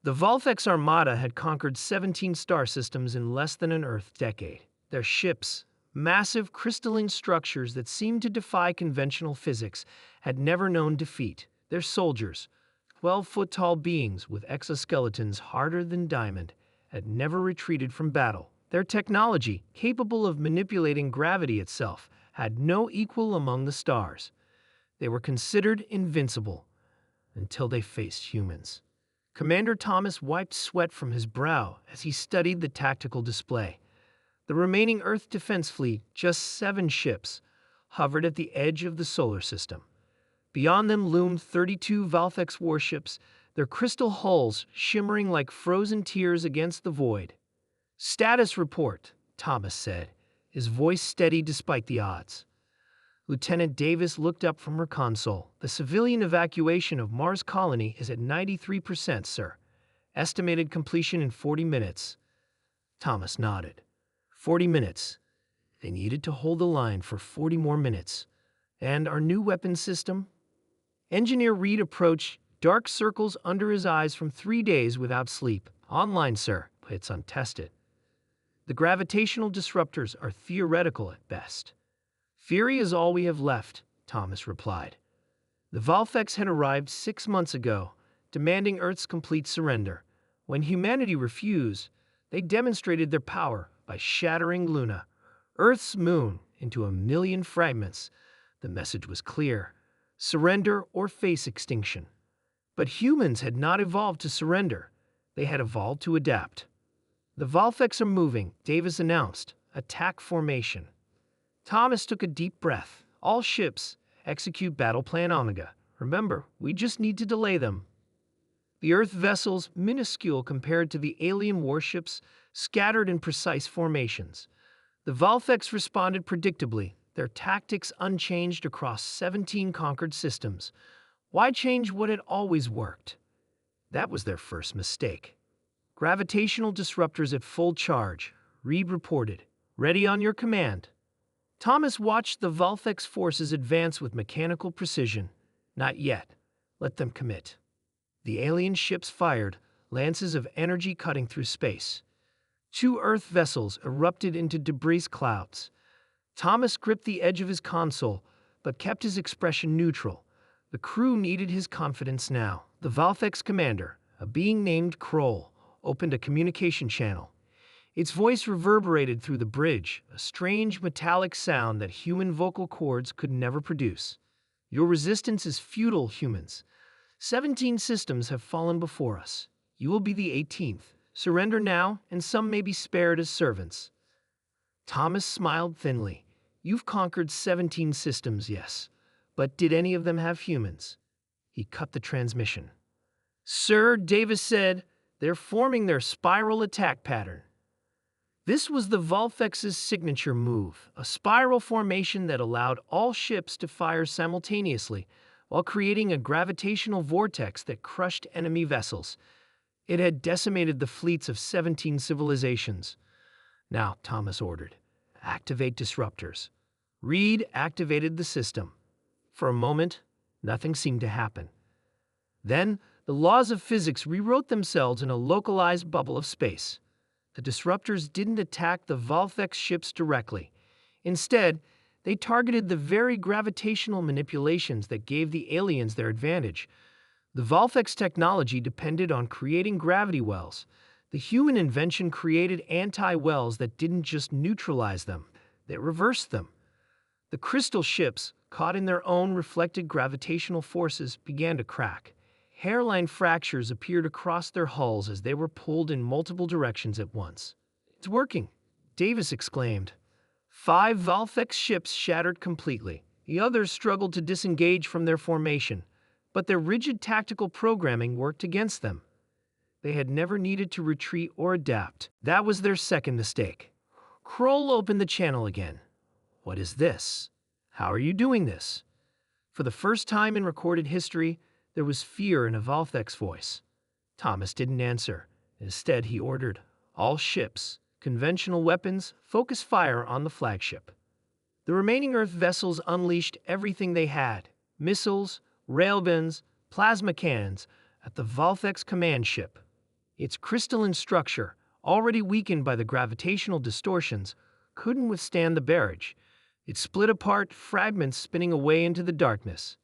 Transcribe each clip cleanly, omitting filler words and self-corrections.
The Volvex Armada had conquered 17 star systems in less than an Earth decade. Their ships, massive crystalline structures that seemed to defy conventional physics, had never known defeat. Their soldiers, 12-foot-tall beings with exoskeletons harder than diamond, had never retreated from battle. Their technology, capable of manipulating gravity itself, had no equal among the stars. They were considered invincible until they faced humans. Commander Thomas wiped sweat from his brow as he studied the tactical display. The remaining Earth defense fleet, just 7 ships, hovered at the edge of the solar system. Beyond them loomed 32 Volvex warships, their crystal hulls shimmering like frozen tears against the void. "Status report," Thomas said, his voice steady despite the odds. Lieutenant Davis looked up from her console. "The civilian evacuation of Mars Colony is at 93%, sir. Estimated completion in 40 minutes. Thomas nodded. 40 minutes. They needed to hold the line for 40 more minutes. And our new weapon system? Engineer Reed approached, dark circles under his eyes from 3 days without sleep. "Online, sir, but it's untested. The gravitational disruptors are theoretical at best." "Fury is all we have left," Thomas replied. The Volvex had arrived 6 months ago, demanding Earth's complete surrender. When humanity refused, they demonstrated their power by shattering Luna, Earth's moon, into a million fragments. The message was clear: surrender or face extinction. But humans had not evolved to surrender. They had evolved to adapt. "The Volvex are moving," Davis announced. "Attack formation." Thomas took a deep breath. "All ships, execute Battle Plan Omega. Remember, we just need to delay them." The Earth vessels, minuscule compared to the alien warships, scattered in precise formations. The Volvex responded predictably, their tactics unchanged across 17 conquered systems. Why change what had always worked? That was their first mistake. "Gravitational disruptors at full charge," Reed reported. "Ready on your command." Thomas watched the Volvex forces advance with mechanical precision. "Not yet. Let them commit." The alien ships fired, lances of energy cutting through space. 2 Earth vessels erupted into debris clouds. Thomas gripped the edge of his console, but kept his expression neutral. The crew needed his confidence now. The Volvex commander, a being named Kroll, opened a communication channel. Its voice reverberated through the bridge, a strange metallic sound that human vocal cords could never produce. "Your resistance is futile, humans. 17 systems have fallen before us. You will be the 18th. Surrender now, and some may be spared as servants." Thomas smiled thinly. "You've conquered 17 systems, yes. But did any of them have humans?" He cut the transmission. "Sir," Davis said, "they're forming their spiral attack pattern." This was the Volvex's signature move, a spiral formation that allowed all ships to fire simultaneously, while creating a gravitational vortex that crushed enemy vessels. It had decimated the fleets of 17 civilizations. "Now," Thomas ordered, "activate disruptors." Reed activated the system. For a moment, nothing seemed to happen. Then, the laws of physics rewrote themselves in a localized bubble of space. The disruptors didn't attack the Volvex ships directly. Instead, they targeted the very gravitational manipulations that gave the aliens their advantage. The Volvex technology depended on creating gravity wells. The human invention created anti-wells that didn't just neutralize them, they reversed them. The crystal ships, caught in their own reflected gravitational forces, began to crack. Hairline fractures appeared across their hulls as they were pulled in multiple directions at once. "It's working," Davis exclaimed. 5 Volvex ships shattered completely. The others struggled to disengage from their formation, but their rigid tactical programming worked against them. They had never needed to retreat or adapt. That was their second mistake. Kroll opened the channel again. "What is this? How are you doing this?" For the first time in recorded history, there was fear in a Volvex voice. Thomas didn't answer. Instead, he ordered, "All ships, conventional weapons, focus fire on the flagship." The remaining Earth vessels unleashed everything they had: missiles, railguns, plasma cannons, at the Volvex command ship. Its crystalline structure, already weakened by the gravitational distortions, couldn't withstand the barrage. It split apart, fragments spinning away into the darkness.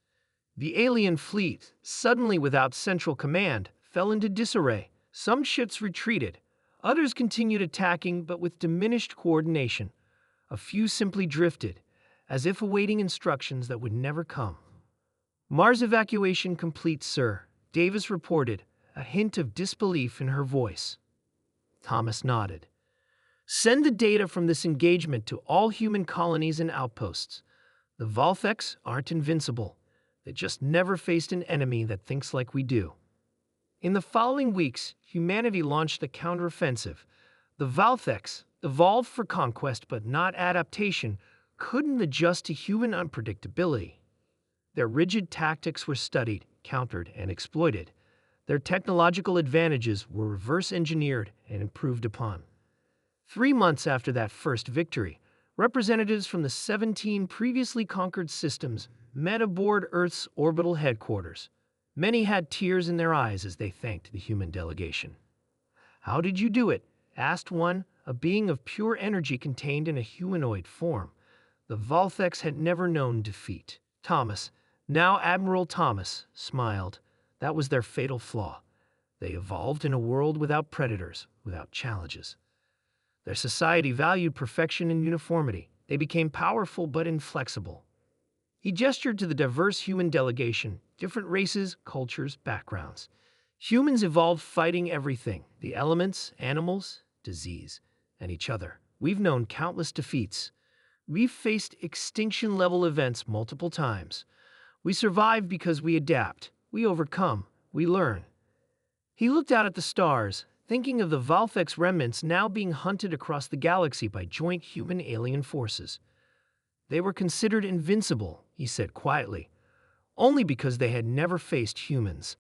The alien fleet, suddenly without central command, fell into disarray. Some ships retreated. Others continued attacking, but with diminished coordination. A few simply drifted, as if awaiting instructions that would never come. "Mars evacuation complete, sir," Davis reported, a hint of disbelief in her voice. Thomas nodded. "Send the data from this engagement to all human colonies and outposts. The Volthex aren't invincible. They just never faced an enemy that thinks like we do." In the following weeks, humanity launched the counteroffensive. The Volthex, evolved for conquest but not adaptation, couldn't adjust to human unpredictability. Their rigid tactics were studied, countered, and exploited. Their technological advantages were reverse-engineered and improved upon. 3 months after that first victory, representatives from the 17 previously conquered systems met aboard Earth's orbital headquarters. Many had tears in their eyes as they thanked the human delegation. "How did you do it?" asked one, a being of pure energy contained in a humanoid form. The Volthex had never known defeat. Thomas, now Admiral Thomas, smiled. That was their fatal flaw. They evolved in a world without predators, without challenges. Their society valued perfection and uniformity. They became powerful but inflexible. He gestured to the diverse human delegation, different races, cultures, backgrounds. Humans evolved fighting everything, the elements, animals, disease, and each other. We've known countless defeats. We've faced extinction-level events multiple times. We survive because we adapt. We overcome. We learn. He looked out at the stars, thinking of the Volthex remnants now being hunted across the galaxy by joint human-alien forces. They were considered invincible, he said quietly, only because they had never faced humans.